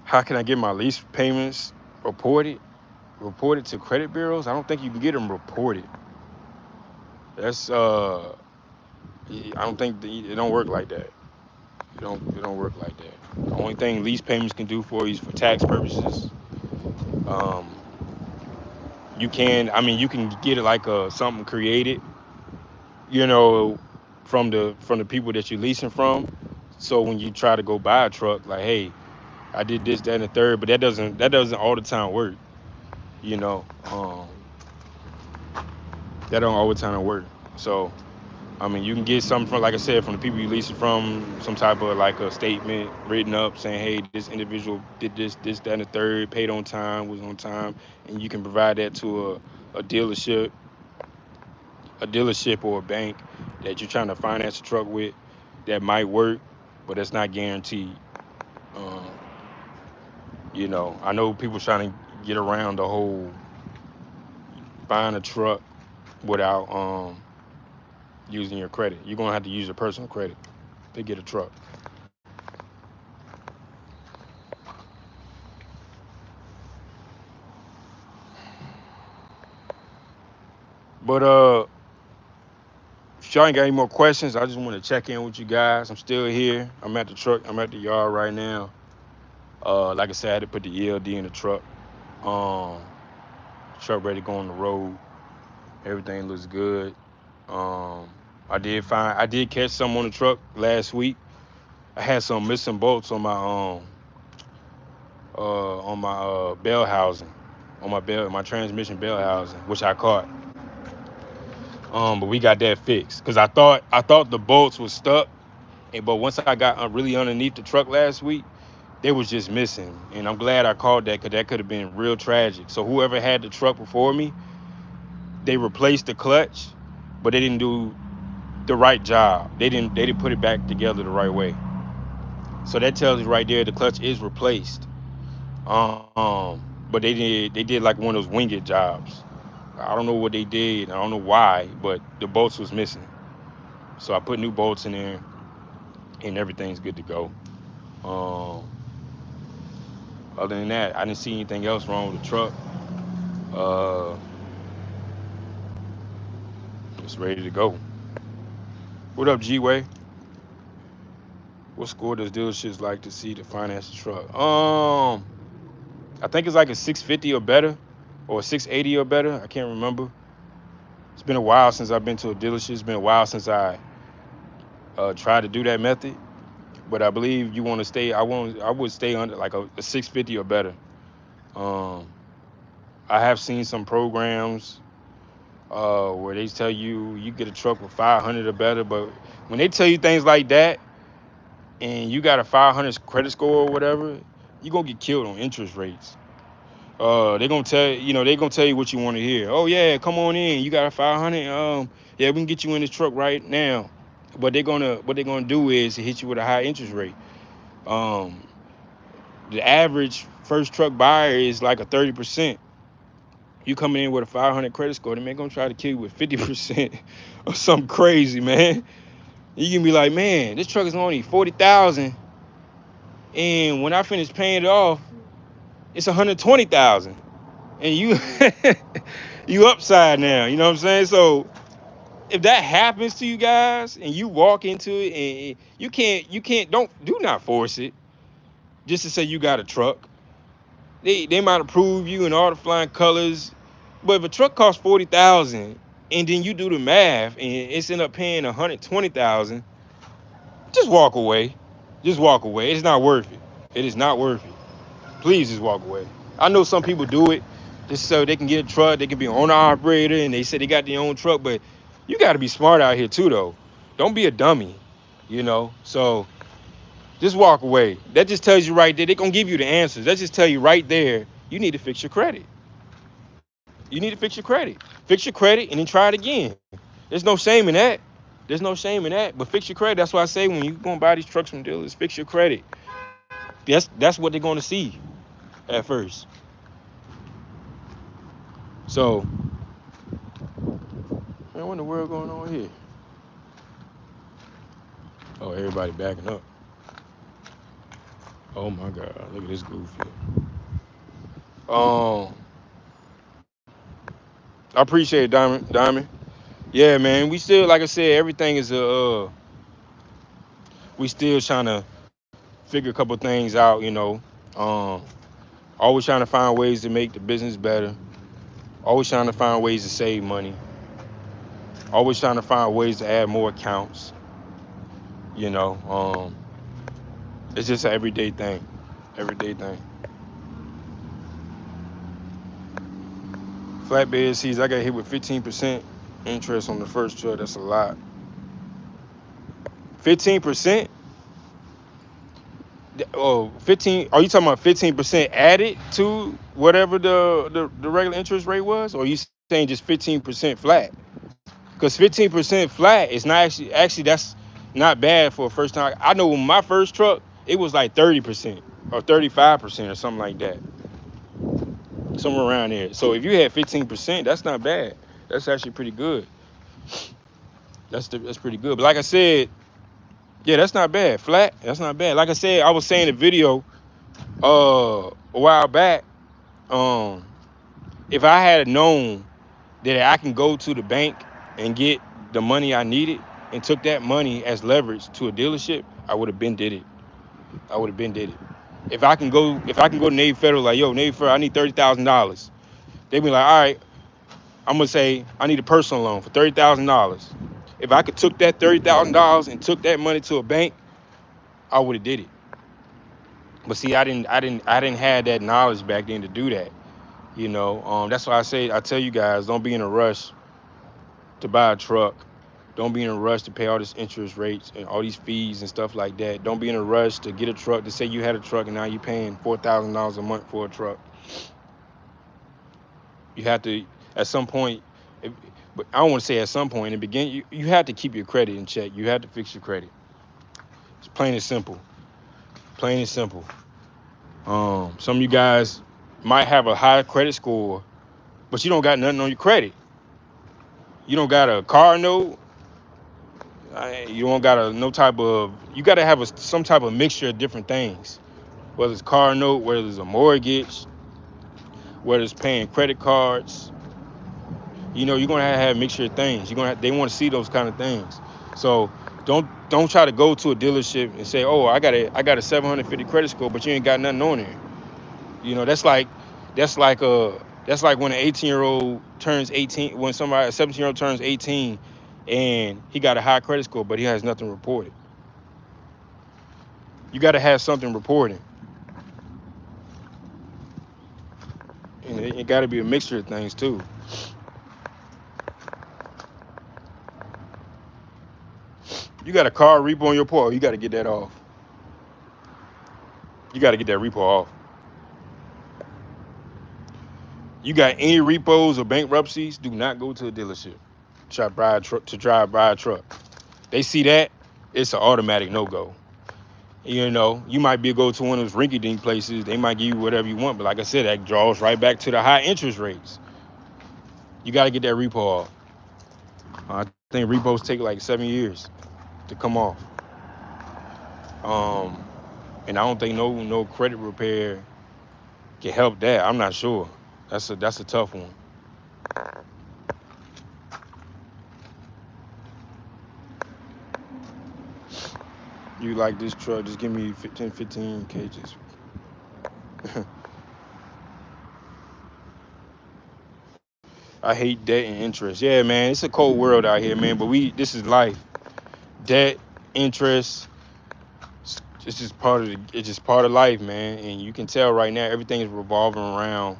How can I get my lease payments reported? Reported to credit bureaus? I don't think you can get them reported. That's I don't think it don't work like that. It don't work like that. The only thing lease payments can do for you is for tax purposes. Um, you can get it like something created, you know, from the people that you're leasing from. So when you try to go buy a truck, like, hey, I did this, that, and the third, but that doesn't all the time work. You know, that don't all the time work. So you can get something from, like I said, from the people you lease it from, some type of like a statement written up saying, hey, this individual did this, that, and the third, paid on time, was on time, and you can provide that to a dealership, or a bank that you're trying to finance a truck with. That might work, but it's not guaranteed. Um, I know people trying to get around the whole buying a truck without using your credit. You're gonna have to use your personal credit to get a truck. But if y'all ain't got any more questions, I just want to check in with you guys. I'm still here. I'm at the truck. I'm at the yard right now. Like I said, I had to put the ELD in the truck. Um, Truck ready to go on the road. Everything looks good. Um, I did catch some on the truck last week. I had some missing bolts on my bell housing, my transmission bell housing, which I caught. But we got that fixed because I thought the bolts was stuck. But once I got really underneath the truck last week, they was just missing. And I'm glad I called that because that could have been real tragic. So whoever had the truck before me, they replaced the clutch, but they didn't do the right job. They didn't put it back together the right way. So that tells you right there the clutch is replaced. But they did like one of those winged jobs. I don't know what they did. I don't know why, but the bolts was missing. So I put new bolts in there, and everything's good to go. Um, Other than that, I didn't see anything else wrong with the truck. Uh, it's ready to go. What up, G-Way? What score does dealerships like to see to finance the truck? I think it's like a 650 or better, or 680 or better. I can't remember. It's been a while since I've been to a dealership. It's been a while since I tried to do that method. But I believe you want to stay. I would stay under like a 650 or better. Um, I have seen some programs where they tell you get a truck with 500 or better, but when they tell you things like that and you got a 500 credit score or whatever, you're gonna get killed on interest rates. They're gonna tell you what you want to hear. Oh yeah, come on in. You got a 500. Yeah, we can get you in this truck right now. But what they're gonna do is hit you with a high interest rate. Um, the average first truck buyer is like a 30%. You coming in with a 500 credit score, they may gonna try to kill you with 50% or something crazy, man. You can be like, man, this truck is only 40,000, and when I finish paying it off, it's 120,000, and you you upside now. You know what I'm saying? So if that happens to you guys, and you walk into it, and you can't, don't do not force it just to say you got a truck. They might approve you in all the flying colors, but if a truck costs 40,000 and then you do the math and it's end up paying 120,000, just walk away. Just walk away. It's not worth it. It is not worth it. Please just walk away. I know some people do it just so they can get a truck, they can be an owner operator, and they say they got their own truck, but you got to be smart out here too, though. Don't be a dummy, you know. So just walk away. That just tells you right there. They're going to give you the answers. That just tell you right there, you need to fix your credit. You need to fix your credit. Fix your credit and then try it again. There's no shame in that. There's no shame in that. But fix your credit. That's why I say when you go and buy these trucks from dealers, fix your credit. That's what they're going to see at first. So, man, what in the world going on here? Oh, everybody backing up. Oh my God, look at this goofy. Um, I appreciate it, Diamond. Diamond. Yeah, man. We still, like I said, everything is we still trying to figure a couple things out. You know, um, always trying to find ways to make the business better. Always trying to find ways to save money. Always trying to find ways to add more accounts. You know, it's just an everyday thing. Everyday thing. Flatbed sees I got hit with 15% interest on the first truck. That's a lot. 15%? Oh, 15. Are you talking about 15% added to whatever the regular interest rate was? Or are you saying just 15% flat? Because 15% flat is not actually that's not bad for a first time. I know with my first truck, it was like 30% or 35% or something like that. Somewhere around there. So if you had 15%, that's not bad. That's actually pretty good. That's pretty good. But like I said, yeah, that's not bad. Flat, that's not bad. Like I said, I was saying in the video a while back, um, if I had known that I can go to the bank and get the money I needed and took that money as leverage to a dealership, I would have been did it. I would have been did it. If I can go to Navy Federal, like, yo, Navy Federal, I need $30,000. They be like, all right, I'm gonna say I need a personal loan for $30,000. If I could took that $30,000 and took that money to a bank, I would have did it. But see, I didn't have that knowledge back then to do that. You know, that's why I tell you guys, don't be in a rush to buy a truck. Don't be in a rush to pay all this interest rates and all these fees and stuff like that. Don't be in a rush to get a truck, to say you had a truck and now you're paying $4,000 a month for a truck. You have to, at some point, but I don't want to say at some point, in the beginning, you have to keep your credit in check. You have to fix your credit. It's plain and simple. Plain and simple. Some of you guys might have a high credit score, but you don't got nothing on your credit. You don't got a car note. You don't gotta no type of. You gotta have some type of mixture of different things. Whether it's car note, whether it's a mortgage, whether it's paying credit cards. You're gonna have a mixture of things. They want to see those kind of things. So don't try to go to a dealership and say, oh, I got a 750 credit score, but you ain't got nothing on there. That's like when an 18-year-old turns 18, when a 17-year-old turns 18, and he got a high credit score, but he has nothing reported. You got to have something reporting, and it got to be a mixture of things too. You got a car repo on your portal, you got to get that off. You got to get that repo off. You got any repos or bankruptcies, do not go to a dealership to drive by a truck. They see that, it's an automatic no-go. You might be go to one of those rinky-dink places. They might give you whatever you want, but like I said, that draws right back to the high interest rates. You got to get that repo off. I think repos take like 7 years to come off. And I don't think no credit repair can help that. I'm not sure. That's a tough one. You like this truck? Just give me 15 cages. I hate debt and interest. Yeah, man, it's a cold world out here, man. But this is life. Debt, interest. It's just part of life, man. And you can tell right now everything is revolving around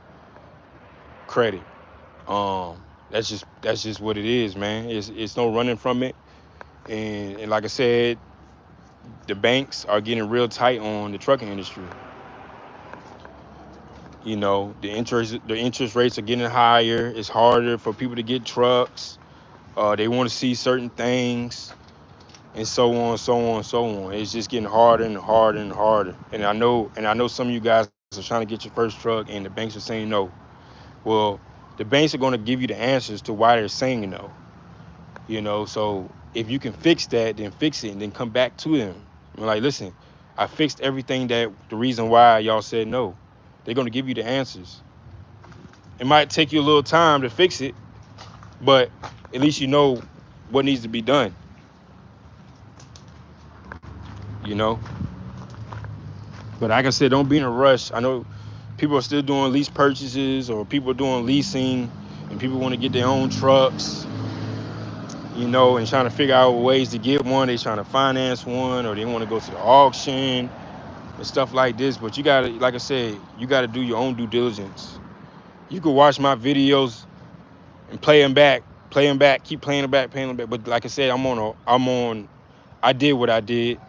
credit. That's just what it is, man. It's no running from it. And like I said, the banks are getting real tight on the trucking industry. The interest rates are getting higher. It's harder for people to get trucks. They want to see certain things, and so on, so on, so on. It's just getting harder and harder and harder. And I know some of you guys are trying to get your first truck, and the banks are saying no. Well, the banks are going to give you the answers to why they're saying no. So if you can fix that, then fix it, and then come back to them. Like, listen, I fixed everything the reason why y'all said no. They're going to give you the answers. It might take you a little time to fix it, but at least you know what needs to be done. you know. But like I said, don't be in a rush. I know people are still doing lease purchases, or people are doing leasing, and people want to get their own trucks, and trying to figure out ways to get one. They're trying to finance one, or they want to go to the auction and stuff like this. But you gotta, like I said, you gotta do your own due diligence. You can watch my videos and play them back, keep playing them back, playing them back. But like I said, I did what I did.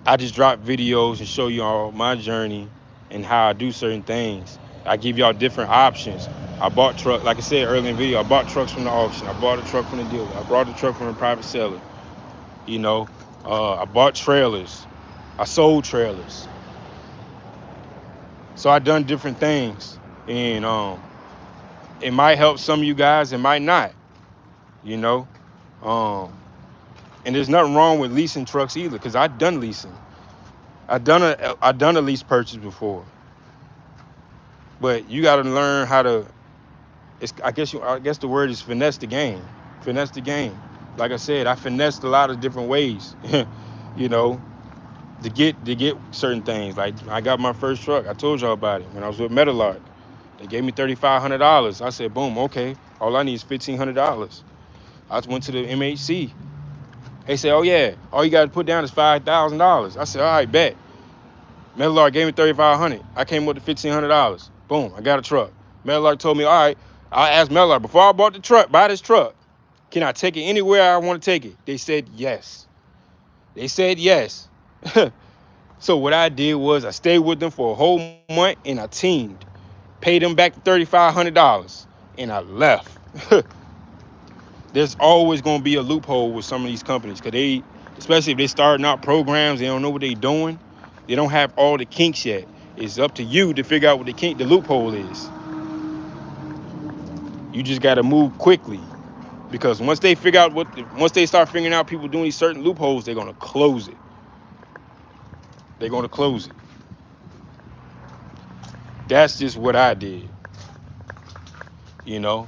I just drop videos and show you all my journey and how I do certain things. I give y'all different options. I bought truck, like I said earlier in the video, I bought trucks from the auction. I bought a truck from the dealer. I bought a truck from a private seller. I bought trailers. I sold trailers. So I done different things. And it might help some of you guys, it might not. And there's nothing wrong with leasing trucks either, because I done leasing. I done a lease purchase before. But you got to learn how to. I guess the word is finesse the game. Finesse the game. Like I said, I finessed a lot of different ways. To get certain things. Like I got my first truck. I told y'all about it when I was with Metalark. They gave me $3,500. I said, boom, okay. All I need is $1,500. I went to the MHC. They said, oh yeah, all you got to put down is $5,000. I said, all right, bet. Metalark gave me $3,500. I came up with $1,500. Boom, I got a truck. Metalark told me, all right, I asked Metalark, before I buy this truck, can I take it anywhere I want to take it? They said yes. So what I did was I stayed with them for a whole month, and I teamed. Paid them back $3,500, and I left. There's always going to be a loophole with some of these companies, because especially if they're starting out programs, they don't know what they're doing. They don't have all the kinks yet. It's up to you to figure out what the loophole is. You just got to move quickly. Because once they figure out once they start figuring out people doing these certain loopholes, they're gonna close it. They're gonna close it. That's just what I did. You know,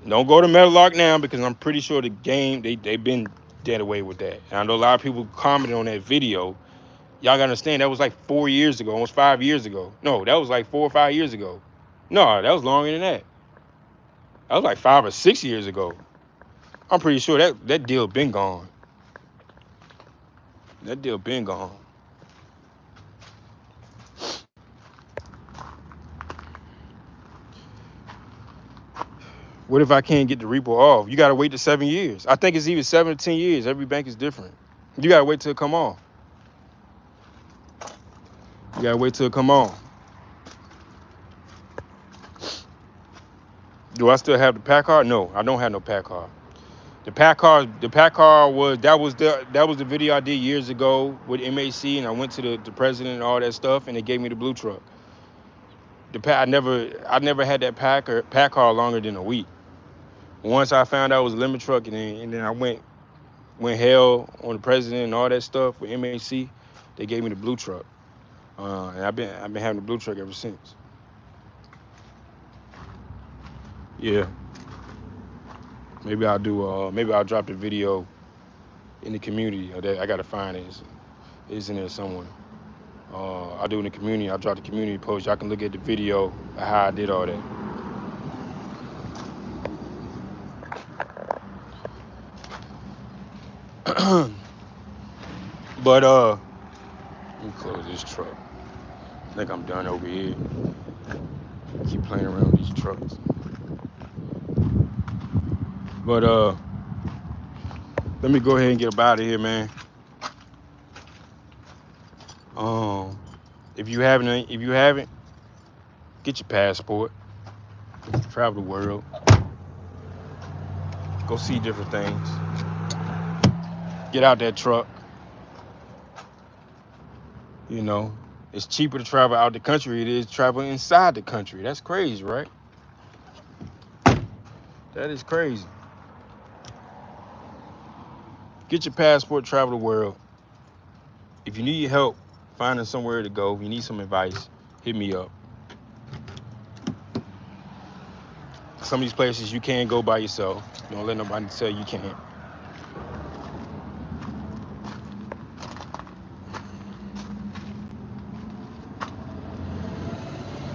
don't go to Metallock now because I'm pretty sure the game they've been dead away with that. And I know a lot of people commented on that video. Y'all gotta understand that was like 4 years ago, almost 5 years ago. No, that was like 4 or 5 years ago. No, that was longer than that. That was like 5 or 6 years ago. I'm pretty sure that deal been gone. That deal been gone. What if I can't get the repo off? You gotta wait to 7 years. I think it's even 7 to 10 years. Every bank is different. You gotta wait till it come off. You gotta wait till it come off. Do I still have the pack card? No, I don't have no pack card. The pack card was the video I did years ago with MAC, and I went to the president and all that stuff, and they gave me the blue truck. I never had that pack card longer than a week. Once I found out it was a limit truck, and then I went hell on the president and all that stuff with MAC, they gave me the blue truck, and I've been having the blue truck ever since. Yeah. Maybe I'll drop the video in the community. I gotta find it. It's in there somewhere. I'll do it in the community. I'll drop the community post. Y'all can look at the video of how I did all that. But let me close this truck. I think I'm done over here. Keep playing around with these trucks. But let me go ahead and get up out of here, man. If you haven't, get your passport. Travel the world. Go see different things. Get out that truck. You know, it's cheaper to travel out the country than it is to travel inside the country. That's crazy, right? That is crazy. Get your passport, travel the world. If you need help finding somewhere to go, if you need some advice, hit me up. Some of these places you can't go by yourself. Don't let nobody tell you can't.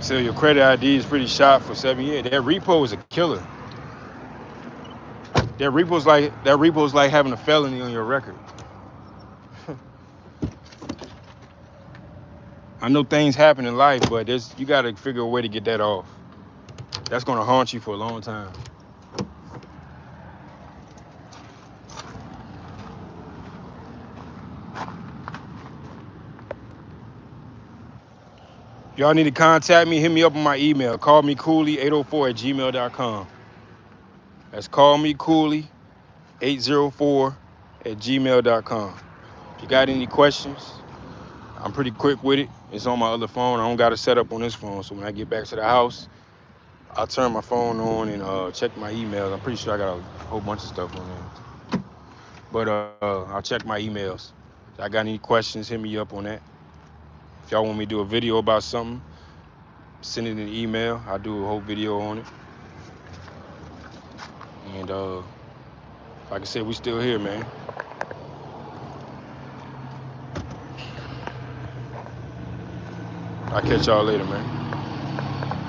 So your credit ID is pretty shot for 7 years. That repo is a killer. That repo's like having a felony on your record. I know things happen in life, but you got to figure a way to get that off. That's going to haunt you for a long time. If y'all need to contact me, hit me up on my email. Call me Cooley804@gmail.com. That's call me Cooley804@gmail.com. If you got any questions, I'm pretty quick with it. It's on my other phone. I don't got it set up on this phone. So when I get back to the house, I'll turn my phone on and check my emails. I'm pretty sure I got a whole bunch of stuff on there. But I'll check my emails. If I got any questions, hit me up on that. If y'all want me to do a video about something, send it in an email. I'll do a whole video on it. And like I said, we still here, man. I'll catch y'all later, man.